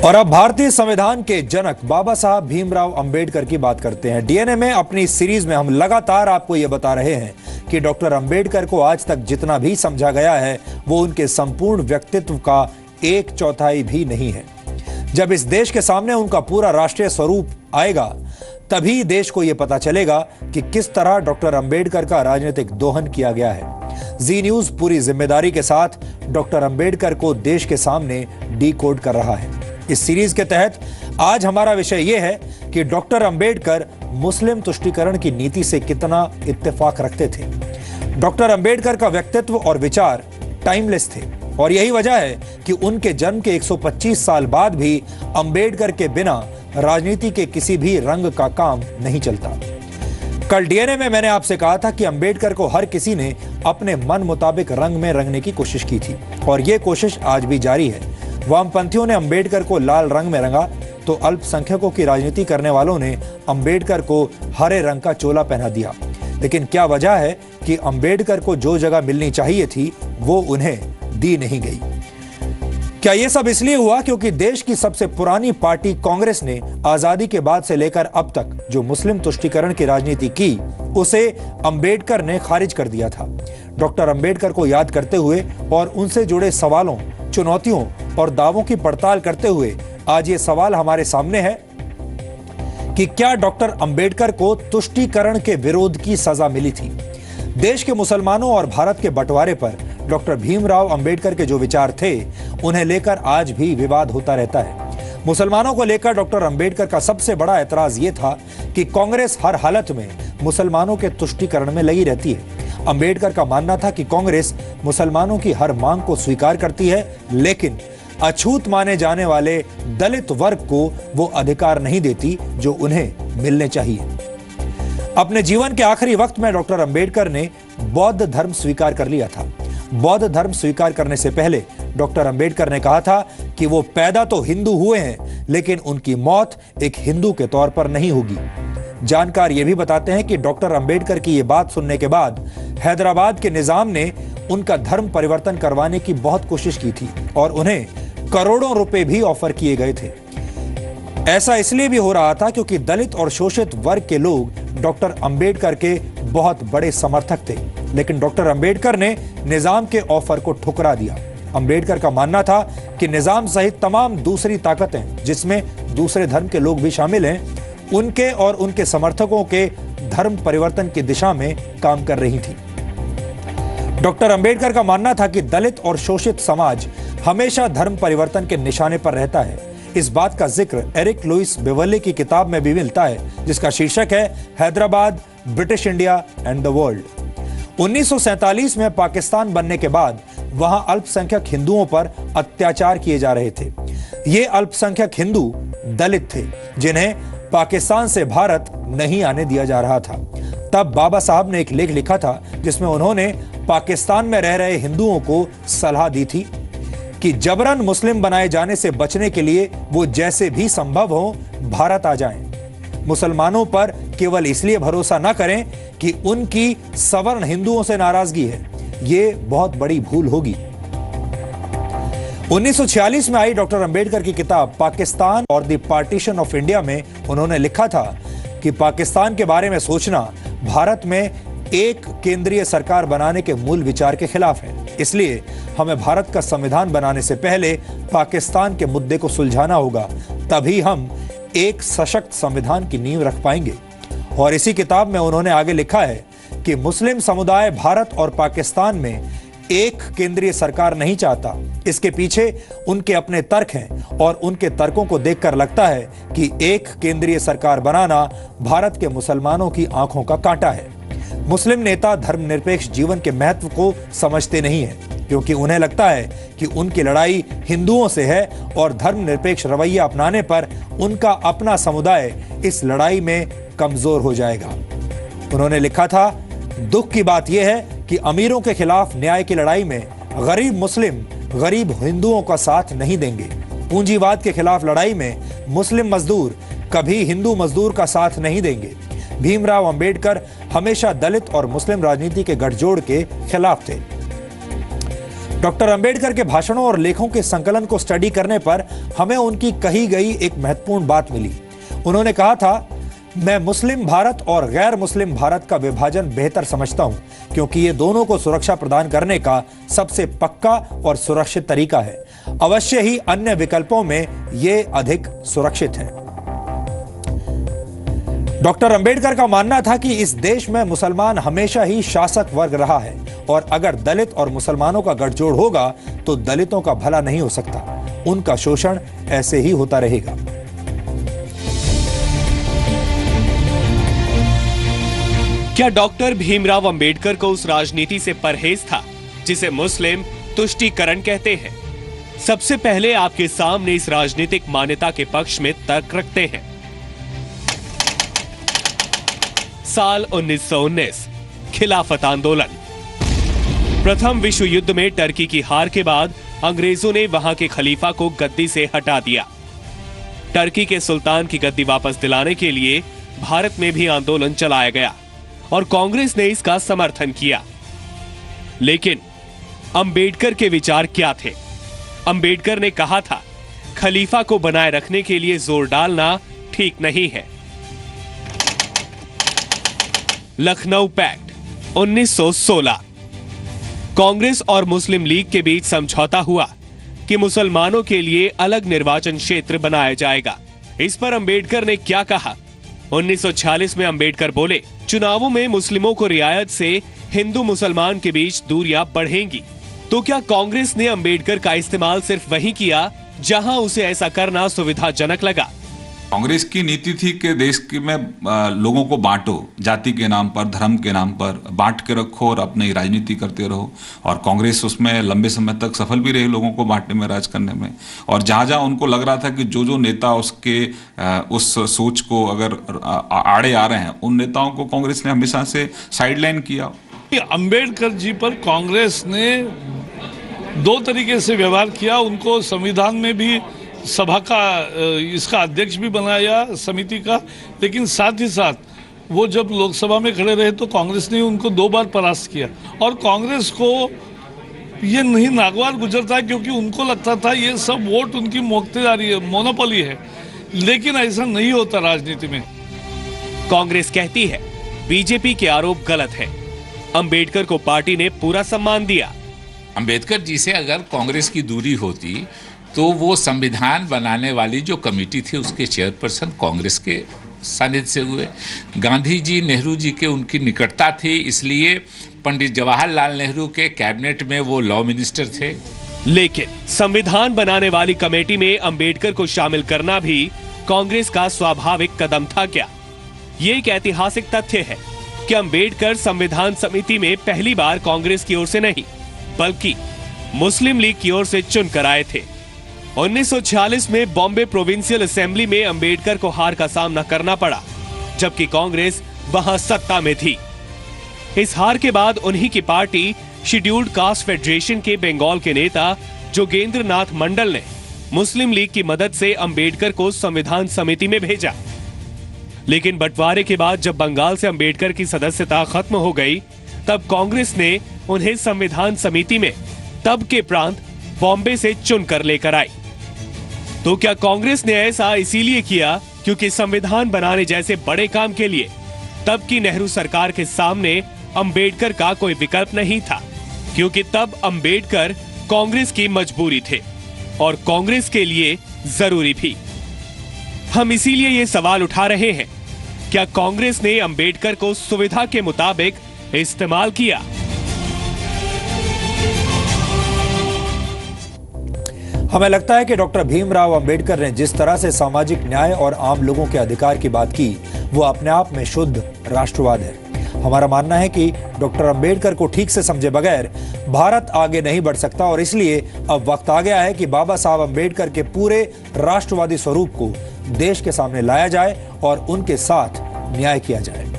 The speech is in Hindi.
और अब भारतीय संविधान के जनक बाबा साहब भीमराव अंबेडकर की बात करते हैं। डीएनए में अपनी इस सीरीज में हम लगातार आपको यह बता रहे हैं कि डॉक्टर अंबेडकर को आज तक जितना भी समझा गया है वो उनके संपूर्ण व्यक्तित्व का 1/4 भी नहीं है। जब इस देश के सामने उनका पूरा राष्ट्रीय स्वरूप आएगा तभी देश को यह पता चलेगा कि किस तरह डॉक्टर अंबेडकर का राजनीतिक दोहन किया गया है। जी न्यूज पूरी जिम्मेदारी के साथ डॉक्टर अंबेडकर को देश के सामने डिकोड कर रहा है। इस सीरीज के तहत आज हमारा विषय यह है कि डॉक्टर अंबेडकर मुस्लिम तुष्टीकरण की नीति से कितना इत्तेफाक रखते थे। डॉक्टर अंबेडकर का व्यक्तित्व और विचार टाइमलेस थे और यही वजह है कि उनके जन्म के 125 साल बाद भी अंबेडकर के बिना राजनीति के किसी भी रंग का काम नहीं चलता। कल डीएनए में मैंने आपसे कहा था कि अंबेडकर को हर किसी ने अपने मन मुताबिक रंग में रंगने की कोशिश की थी और यह कोशिश आज भी जारी है। वामपंथियों ने अंबेडकर को लाल रंग में रंगा तो अल्पसंख्यकों की राजनीति करने वालों ने अंबेडकर को हरे रंग का चोला पहना दिया। लेकिन क्या वजह है कि अंबेडकर को जो जगह मिलनी चाहिए थी वो उन्हें दी नहीं गई? क्या यह सब इसलिए हुआ क्योंकि देश की सबसे पुरानी पार्टी कांग्रेस ने आजादी के बाद से लेकर अब तक जो मुस्लिम तुष्टीकरण की राजनीति की उसे अंबेडकर ने खारिज कर दिया था। डॉक्टर अंबेडकर को याद करते हुए और उनसे जुड़े सवालों, चुनौतियों और दावों की पड़ताल करते हुए आज ये सवाल हमारे सामने है कि क्या डॉक्टर अंबेडकर को तुष्टीकरण के विरोध की सजा मिली थी? देश के मुसलमानों और भारत के बंटवारे पर डॉक्टर भीमराव अंबेडकर के जो विचार थे उन्हें लेकर आज भी विवाद होता रहता है। मुसलमानों को लेकर डॉक्टर अंबेडकर का सबसे बड़ा एतराज यह था कि कांग्रेस हर हालत में मुसलमानों के तुष्टीकरण में लगी रहती है। अंबेडकर का मानना था कि कांग्रेस मुसलमानों की हर मांग को स्वीकार करती है लेकिन अछूत माने जाने वाले दलित वर्ग को वो अधिकार नहीं देती जो उन्हें मिलने चाहिए। अपने जीवन के आखिरी वक्त में डॉक्टर अंबेडकर ने बौद्ध धर्म स्वीकार कर लिया था। बौद्ध धर्म स्वीकार करने से पहले डॉक्टर अंबेडकर ने कहा था कि वो पैदा तो हिंदू हुए हैं लेकिन उनकी मौत एक हिंदू के तौर पर नहीं होगी। जानकार ये भी बताते हैं कि डॉक्टर अंबेडकर की ये बात सुनने के बाद हैदराबाद के निजाम ने उनका धर्म परिवर्तन करवाने की बहुत कोशिश की थी और उन्हें करोड़ों रुपए भी ऑफर किए गए थे। ऐसा इसलिए भी हो रहा था क्योंकि दलित और शोषित वर्ग के लोग डॉक्टर अंबेडकर के बहुत बड़े समर्थक थे। लेकिन डॉक्टर अंबेडकर ने निजाम के ऑफर को ठुकरा दिया। अंबेडकर का मानना था कि निजाम सहित तमाम दूसरी ताकतें जिसमें दूसरे धर्म के लोग भी शामिल हैं उनके और उनके समर्थकों के धर्म परिवर्तन की दिशा में काम कर रही थी। डॉक्टर अंबेडकर का मानना था कि दलित और शोषित समाज हमेशा धर्म परिवर्तन के निशाने पर रहता है। इस बात का जिक्र एरिक लुइस बेवर्ले की किताब में भी मिलता है जिसका शीर्षक है Hyderabad, British India and the world. 1947 में पाकिस्तान बनने के बाद वहां अल्पसंख्यक हिंदुओं पर अत्याचार किए जा रहे थे। ये अल्पसंख्यक हिंदू दलित थे जिन्हें पाकिस्तान से भारत नहीं आने दिया जा रहा था। तब बाबा साहब ने एक लेख लिखा था जिसमें उन्होंने पाकिस्तान में रह रहे हिंदुओं को सलाह दी थी कि जबरन मुस्लिम बनाए जाने से बचने के लिए वो जैसे भी संभव हो भारत आ जाएं। मुसलमानों पर केवल इसलिए भरोसा न करें कि उनकी सवर्ण हिंदुओं से नाराजगी है, ये बहुत बड़ी भूल होगी। 1946 में आई डॉक्टर अंबेडकर की किताब पाकिस्तान और द पार्टीशन ऑफ इंडिया में उन्होंने लिखा था कि पाकिस्तान के बारे में सोचना भारत में एक केंद्रीय सरकार बनाने के मूल विचार के खिलाफ है। इसलिए हमें भारत का संविधान बनाने से पहले पाकिस्तान के मुद्दे को सुलझाना होगा, तभी हम एक सशक्त संविधान की नींव रख पाएंगे। और इसी किताब में उन्होंने आगे लिखा है कि मुस्लिम समुदाय भारत और पाकिस्तान में एक केंद्रीय सरकार नहीं चाहता। इसके पीछे उनके अपने तर्क हैं और उनके तर्कों को देखकर लगता है कि एक केंद्रीय सरकार बनाना भारत के मुसलमानों की आंखों का कांटा है। मुस्लिम नेता धर्मनिरपेक्ष जीवन के महत्व को समझते नहीं हैं क्योंकि उन्हें लगता है कि उनकी लड़ाई हिंदुओं से है और धर्मनिरपेक्ष रवैया अपनाने पर उनका अपना समुदाय इस लड़ाई में कमजोर हो जाएगा। उन्होंने लिखा था, दुख की बात यह है कि अमीरों के खिलाफ न्याय की लड़ाई में गरीब मुस्लिम गरीब हिंदुओं का साथ नहीं देंगे। पूंजीवाद के खिलाफ लड़ाई में मुस्लिम मजदूर कभी हिंदू मजदूर का साथ नहीं देंगे। भीमराव अंबेडकर हमेशा दलित और मुस्लिम राजनीति के गठजोड़ के खिलाफ थे। डॉक्टर अंबेडकर के भाषणों और लेखों के संकलन को स्टडी करने पर हमें उनकी कही गई एक महत्वपूर्ण बात मिली। उन्होंने कहा था, मैं मुस्लिम भारत और गैर मुस्लिम भारत का विभाजन बेहतर समझता हूं, क्योंकि ये दोनों को सुरक्षा प्रदान करने का सबसे पक्का और सुरक्षित तरीका है। अवश्य ही अन्य विकल्पों में ये अधिक सुरक्षित है। डॉक्टर अंबेडकर का मानना था कि इस देश में मुसलमान हमेशा ही शासक वर्ग रहा है और अगर दलित और मुसलमानों का गठजोड़ होगा तो दलितों का भला नहीं हो सकता, उनका शोषण ऐसे ही होता रहेगा। क्या डॉक्टर भीमराव अंबेडकर को उस राजनीति से परहेज था जिसे मुस्लिम तुष्टीकरण कहते हैं? सबसे पहले आपके सामने इस राजनीतिक मान्यता के पक्ष में तर्क रखते हैं। साल 1919, खिलाफत आंदोलन। प्रथम विश्व युद्ध में टर्की की हार के बाद अंग्रेजों ने वहां के खलीफा को गद्दी से हटा दिया। टर्की के सुल्तान की गद्दी वापस दिलाने के लिए भारत में भी आंदोलन चलाया गया और कांग्रेस ने इसका समर्थन किया। लेकिन अंबेडकर के विचार क्या थे? अंबेडकर ने कहा था, खलीफा को बनाए रखने के लिए जोर डालना ठीक नहीं है। लखनऊ पैक्ट 1916। कांग्रेस और मुस्लिम लीग के बीच समझौता हुआ कि मुसलमानों के लिए अलग निर्वाचन क्षेत्र बनाया जाएगा। इस पर अंबेडकर ने क्या कहा? 1946 में अंबेडकर बोले, चुनावों में मुस्लिमों को रियायत से हिंदू मुसलमान के बीच दूरियां बढ़ेंगी। तो क्या कांग्रेस ने अंबेडकर का इस्तेमाल सिर्फ वहीं किया जहां उसे ऐसा करना सुविधाजनक लगा? कांग्रेस की नीति थी कि देश में लोगों को बांटो, जाति के नाम पर, धर्म के नाम पर बांट के रखो और अपनी राजनीति करते रहो। और कांग्रेस उसमें लंबे समय तक सफल भी रही, लोगों को बांटने में, राज करने में। और जहां जहां उनको लग रहा था कि जो नेता उसके उस सोच को अगर आड़े आ रहे हैं, उन नेताओं को कांग्रेस ने हमेशा से साइडलाइन किया। अंबेडकर जी पर कांग्रेस ने दो तरीके से व्यवहार किया। उनको संविधान में भी सभा का इसका अध्यक्ष भी बनाया समिति का, लेकिन साथ ही साथ वो जब लोकसभा में खड़े रहे तो कांग्रेस ने उनको 2 बार परास्त किया। और कांग्रेस को ये नहीं नागवार गुजरता है, क्योंकि उनको लगता था ये सब वोट उनकी मोख्तेदारी है, मोनोपोली है। लेकिन ऐसा नहीं होता राजनीति में। कांग्रेस कहती है बीजेपी के आरोप गलत है। अंबेडकर को पार्टी ने पूरा सम्मान दिया। अंबेडकर जी से अगर कांग्रेस की दूरी होती तो वो संविधान बनाने वाली जो कमेटी थी उसके चेयरपर्सन कांग्रेस के सानिध्य से हुए। गांधी जी, नेहरू जी के उनकी निकटता थी, इसलिए पंडित जवाहरलाल नेहरू के कैबिनेट में वो लॉ मिनिस्टर थे। लेकिन संविधान बनाने वाली कमेटी में अंबेडकर को शामिल करना भी कांग्रेस का स्वाभाविक कदम था क्या? ये एक ऐतिहासिक तथ्य है कि अंबेडकर संविधान समिति में पहली बार कांग्रेस की ओर से नहीं बल्कि मुस्लिम लीग की ओर से चुनकर आए थे। 1946 में बॉम्बे प्रोविंशियल असेंबली में अंबेडकर को हार का सामना करना पड़ा, जबकि कांग्रेस वहां सत्ता में थी। इस हार के बाद उन्हीं की पार्टी शेड्यूल्ड कास्ट फेडरेशन के बंगाल के नेता जोगेंद्र नाथ मंडल ने मुस्लिम लीग की मदद से अंबेडकर को संविधान समिति में भेजा। लेकिन बंटवारे के बाद जब बंगाल से अंबेडकर की सदस्यता खत्म हो गई, तब कांग्रेस ने उन्हें संविधान समिति में तब के प्रांत बॉम्बे से चुनकर लेकर आई। तो क्या कांग्रेस ने ऐसा इसीलिए किया क्योंकि संविधान बनाने जैसे बड़े काम के लिए तब की नेहरू सरकार के सामने अंबेडकर का कोई विकल्प नहीं था, क्योंकि तब अंबेडकर कांग्रेस की मजबूरी थे और कांग्रेस के लिए जरूरी भी। हम इसीलिए ये सवाल उठा रहे हैं, क्या कांग्रेस ने अंबेडकर को सुविधा के मुताबिक इस्तेमाल किया? हमें लगता है कि डॉक्टर भीमराव अंबेडकर ने जिस तरह से सामाजिक न्याय और आम लोगों के अधिकार की बात की, वो अपने आप में शुद्ध राष्ट्रवाद है। हमारा मानना है कि डॉक्टर अंबेडकर को ठीक से समझे बगैर भारत आगे नहीं बढ़ सकता और इसलिए अब वक्त आ गया है कि बाबा साहब अंबेडकर के पूरे राष्ट्रवादी स्वरूप को देश के सामने लाया जाए और उनके साथ न्याय किया जाए।